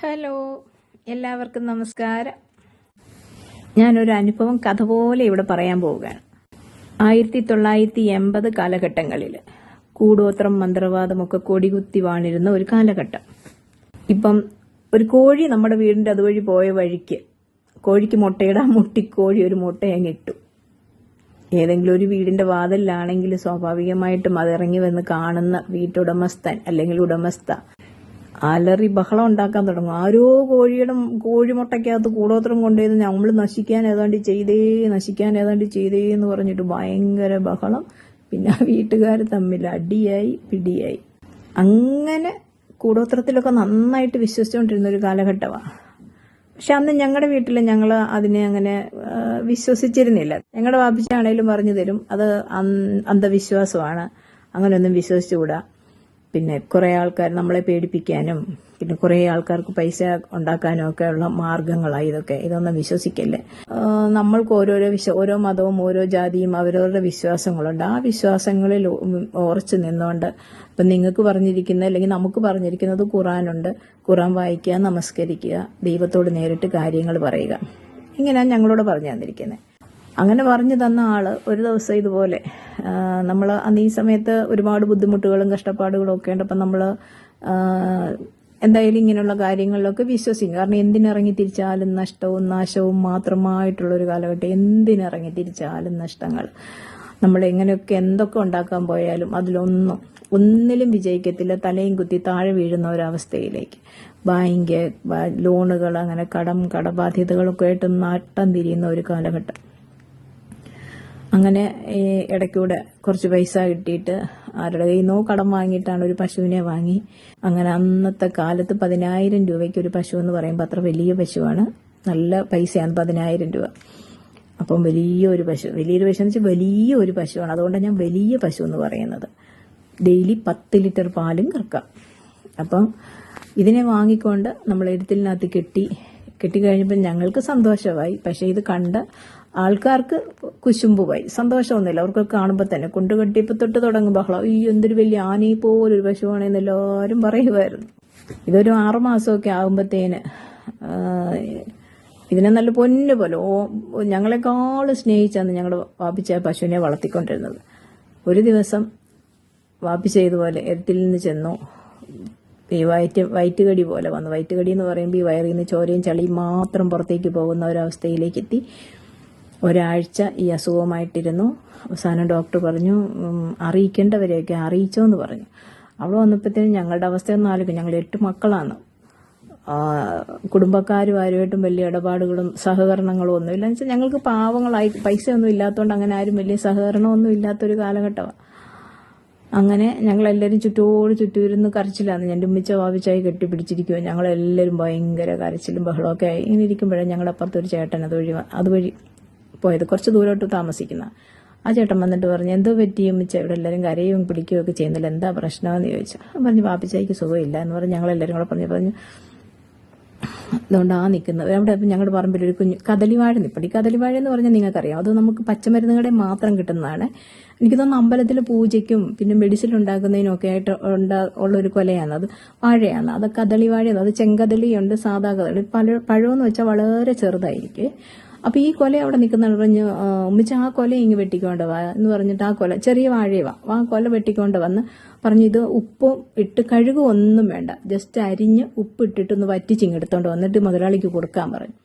Hello, എല്ലാവർക്കും നമസ്കാരം. ഞാനൊരു അനുഭവം കഥ പോലെ ഇവിടെ പറയാൻ പോവുകയാണ്. 1980 കാലഘട്ടങ്ങളിൽ കൂടോത്രം മന്ത്രവാദമൊക്കെ കൊടികുത്തി വാണിരുന്ന ഒരു കാലഘട്ടം. ഇപ്പം ഒരു കോഴി നമ്മുടെ വീടിന്റെ അതുവഴി പോയ വഴിക്ക് കോഴിക്ക് മുട്ടയിടാൻ മുട്ടിക്കോഴി ഒരു മുട്ടയങ്ങിട്ടു. ഏതെങ്കിലും ഒരു വീടിന്റെ വാതിലാണെങ്കിൽ സ്വാഭാവികമായിട്ടും അതിറങ്ങി വന്ന് കാണുന്ന വീട്ടുടമസ്ഥൻ അല്ലെങ്കിൽ ഉടമസ്ഥ അലറി ബഹളം ഉണ്ടാക്കാൻ തുടങ്ങും. ആരോ കോഴിമുട്ടയ്ക്കകത്ത് കൂടോത്രം കൊണ്ടുപോയത് നമ്മൾ നശിക്കാൻ ഏതാണ്ട് ചെയ്തേ എന്ന് പറഞ്ഞിട്ട് ഭയങ്കര ബഹളം. പിന്നെ വീട്ടുകാർ തമ്മിൽ അടിയായി പിടിയായി. അങ്ങനെ കൂടോത്രത്തിലൊക്കെ നന്നായിട്ട് വിശ്വസിച്ചുകൊണ്ടിരുന്ന ഒരു കാലഘട്ടമാണ്. പക്ഷെ അന്ന് ഞങ്ങളുടെ വീട്ടിൽ ഞങ്ങൾ അതിനെ അങ്ങനെ വിശ്വസിച്ചിരുന്നില്ല. ഞങ്ങളുടെ വാപ്പിച്ചാണേലും പറഞ്ഞു തരും അത് അന്ധവിശ്വാസമാണ്, അങ്ങനെയൊന്നും വിശ്വസിച്ചുകൂടാ. പിന്നെ കുറേ ആൾക്കാർ നമ്മളെ പേടിപ്പിക്കാനും പിന്നെ കുറേ ആൾക്കാർക്ക് പൈസ ഉണ്ടാക്കാനും ഒക്കെ ഉള്ള മാർഗങ്ങളാണ് ഇതൊന്നും വിശ്വസിക്കല്ലേ. നമ്മൾക്ക് ഓരോ മതവും ഓരോ ജാതിയും അവരവരുടെ വിശ്വാസങ്ങളുണ്ട്. ആ വിശ്വാസങ്ങളിൽ ഉറച്ചു നിന്നുകൊണ്ട് ഇപ്പം നിങ്ങൾക്ക് പറഞ്ഞിരിക്കുന്ന അല്ലെങ്കിൽ നമുക്ക് പറഞ്ഞിരിക്കുന്നത് ഖുറാനുണ്ട്. ഖുറാൻ വായിക്കുക, നമസ്കരിക്കുക, ദൈവത്തോട് നേരിട്ട് കാര്യങ്ങൾ പറയുക, ഇങ്ങനെയാണ് ഞങ്ങളോട് പറഞ്ഞു തന്നിരിക്കുന്നത്. അങ്ങനെ പറഞ്ഞു തന്ന ആള് ഒരു ദിവസം ഇതുപോലെ നമ്മൾ അന്ന് ഈ സമയത്ത് ഒരുപാട് ബുദ്ധിമുട്ടുകളും കഷ്ടപ്പാടുകളും ഒക്കെ ഉണ്ട്. അപ്പം നമ്മൾ എന്തായാലും ഇങ്ങനെയുള്ള കാര്യങ്ങളിലൊക്കെ വിശ്വസിക്കും. കാരണം എന്തിനിറങ്ങി തിരിച്ചാലും നഷ്ടവും നാശവും മാത്രമായിട്ടുള്ളൊരു കാലഘട്ടം. എന്തിനിറങ്ങി തിരിച്ചാലും നഷ്ടങ്ങൾ. നമ്മൾ എങ്ങനെയൊക്കെ എന്തൊക്കെ ഉണ്ടാക്കാൻ പോയാലും ഒന്നിലും വിജയിക്കത്തില്ല. തലയും കുത്തി താഴെ വീഴുന്ന ഒരവസ്ഥയിലേക്ക് ബാങ്ക് ലോണുകൾ അങ്ങനെ കടബാധ്യതകളൊക്കെ ആയിട്ട് നട്ടം തിരിയുന്ന ഒരു കാലഘട്ടം. അങ്ങനെ ഇടയ്ക്കൂടെ കുറച്ച് പൈസ കിട്ടിയിട്ട് ആരുടെ കയ്യിൽ നിന്നോ കടം വാങ്ങിയിട്ടാണ് ഒരു പശുവിനെ വാങ്ങി. അങ്ങനെ അന്നത്തെ കാലത്ത് 10,000 രൂപയ്ക്ക് ഒരു പശു എന്ന് പറയുമ്പോൾ അത്ര വലിയ പശുവാണ്, നല്ല പൈസയാണ് 10,000 രൂപ. അപ്പം വലിയൊരു പശു എന്ന് വെച്ചാൽ വലിയൊരു പശുവാണ്. അതുകൊണ്ടാണ് ഞാൻ വലിയ പശു എന്ന് പറയുന്നത്. ഡെയിലി 10 ലിറ്റർ പാലും കറക്കാം. അപ്പം ഇതിനെ വാങ്ങിക്കൊണ്ട് നമ്മൾ എഴുത്തിനകത്ത് കെട്ടിക്കഴിഞ്ഞപ്പോൾ ഞങ്ങൾക്ക് സന്തോഷമായി. പക്ഷെ ഇത് കണ്ട ആൾക്കാർക്ക് കുശുമ്പുമായി. സന്തോഷമൊന്നുമില്ല. അവർക്ക് കാണുമ്പോൾ തന്നെ കൊണ്ടുകെട്ടിയപ്പോൾ തൊട്ട് തുടങ്ങും ബഹളം. ഈ എന്തൊരു വലിയ ആനയെ പോലൊരു പശുവാണെന്ന് എല്ലാവരും പറയുമായിരുന്നു. ഇതൊരു 6 മാസമൊക്കെ ആകുമ്പോഴത്തേന് ഇതിനെ നല്ല പൊന്നു പോലെ ഞങ്ങളെക്കാളും സ്നേഹിച്ചാണ് ഞങ്ങളുടെ വാപ്പിച്ച പശുവിനെ വളർത്തിക്കൊണ്ടിരുന്നത്. ഒരു ദിവസം വാപ്പിച്ച ഇതുപോലെ എഴുത്തിൽ നിന്ന് ചെന്നു. ഈ വയറ്റുകടി പോലെ വന്നു. വയറ്റുകടി എന്ന് പറയുമ്പോൾ ഈ വയറിൽ നിന്ന് ചോരയും ചളിയും മാത്രം പുറത്തേക്ക് പോകുന്ന ഒരവസ്ഥയിലേക്ക് എത്തി. ഒരാഴ്ച ഈ അസുഖമായിട്ടിരുന്നു. അവസാനം ഡോക്ടർ പറഞ്ഞു അറിയിക്കേണ്ടവരെയൊക്കെ അറിയിച്ചോന്ന് പറഞ്ഞു. അവിടെ വന്നപ്പോഴത്തേനും ഞങ്ങളുടെ അവസ്ഥയൊന്നും ആലോചിക്കും. ഞങ്ങൾ 8 മക്കളാണ്. കുടുംബക്കാരും ആരുമായിട്ടും വലിയ ഇടപാടുകളും സഹകരണങ്ങളും ഒന്നുമില്ല. എന്ന് വെച്ചാൽ ഞങ്ങൾക്ക് പാവങ്ങളായി പൈസയൊന്നും ഇല്ലാത്തതുകൊണ്ട് അങ്ങനെ ആരും വലിയ സഹകരണമൊന്നും ഇല്ലാത്തൊരു കാലഘട്ടമാണ്. അങ്ങനെ ഞങ്ങളെല്ലാവരും ചുറ്റൂരുന്ന് കരച്ചിലാണ്. എൻ്റെ ഉമ്മിച്ച വാവിച്ചായി കെട്ടിപ്പിടിച്ചിരിക്കുമോ. ഞങ്ങളെല്ലാവരും ഭയങ്കര കരച്ചിലും ബഹളമൊക്കെ ആയി. ഇങ്ങനെ ഇരിക്കുമ്പോഴേ ഞങ്ങളുടെ അപ്പുറത്തൊരു ചേട്ടൻ അതുവഴി പോയത്, കുറച്ച് ദൂരോട്ട് താമസിക്കുന്ന ആ ചേട്ടൻ വന്നിട്ട് പറഞ്ഞു, എന്തോ പറ്റി ഉമ്മിച്ച, ഇവിടെ എല്ലാവരും കരയും പിടിക്കുകയൊക്കെ ചെയ്യുന്നില്ല, എന്താ പ്രശ്നമെന്ന് ചോദിച്ചു. പറഞ്ഞു വാപ്പിച്ചായിക്ക് സുഖമില്ല എന്ന് പറഞ്ഞ് ഞങ്ങളെല്ലാവരും കൂടെ പറഞ്ഞു അതുകൊണ്ട് നിൽക്കുന്നത് അവിടെ. ഞങ്ങളുടെ പറമ്പിൽ ഒരു കുഞ്ഞു കദളിവാഴ നിൽപ്പുണ്ട്. ഈ കദളിവാഴ എന്ന് പറഞ്ഞാൽ നിങ്ങൾക്കറിയാം, അത് നമുക്ക് പച്ചമരുന്നുകളെ മാത്രം കിട്ടുന്നതാണ്. എനിക്ക് തോന്നുന്നു അമ്പലത്തിൽ പൂജയ്ക്കും പിന്നെ മെഡിസിൻ ഉണ്ടാക്കുന്നതിനും ഒക്കെ ആയിട്ട് ഉള്ളൊരു കൊലയാണ് അത്. വാഴയാണ് അത്, കദളിവാഴയാണ് അത്. ചെങ്കദളിയുണ്ട്, സാധാ കദളി. പഴമെന്ന് വെച്ചാൽ വളരെ ചെറുതായിരിക്കും. അപ്പൊ ഈ കൊല അവിടെ നിൽക്കുന്ന പറഞ്ഞ് ഉമ്മിച്ച ആ കൊല ഇങ്ങ് വെട്ടിക്കൊണ്ട് വാ എന്ന് പറഞ്ഞിട്ട് ആ കൊല ചെറിയ വാഴയുവാ ആ കൊല വെട്ടിക്കൊണ്ട് വന്ന് പറഞ്ഞു, ഇത് ഉപ്പും ഇട്ട് കഴുകും ഒന്നും വേണ്ട, ജസ്റ്റ് അരിഞ്ഞ് ഉപ്പിട്ടിട്ടൊന്ന് വറ്റിച്ചിങ്ങെടുത്തോണ്ട് വന്നിട്ട് മുതലാളിക്ക് കൊടുക്കാൻ പറഞ്ഞു.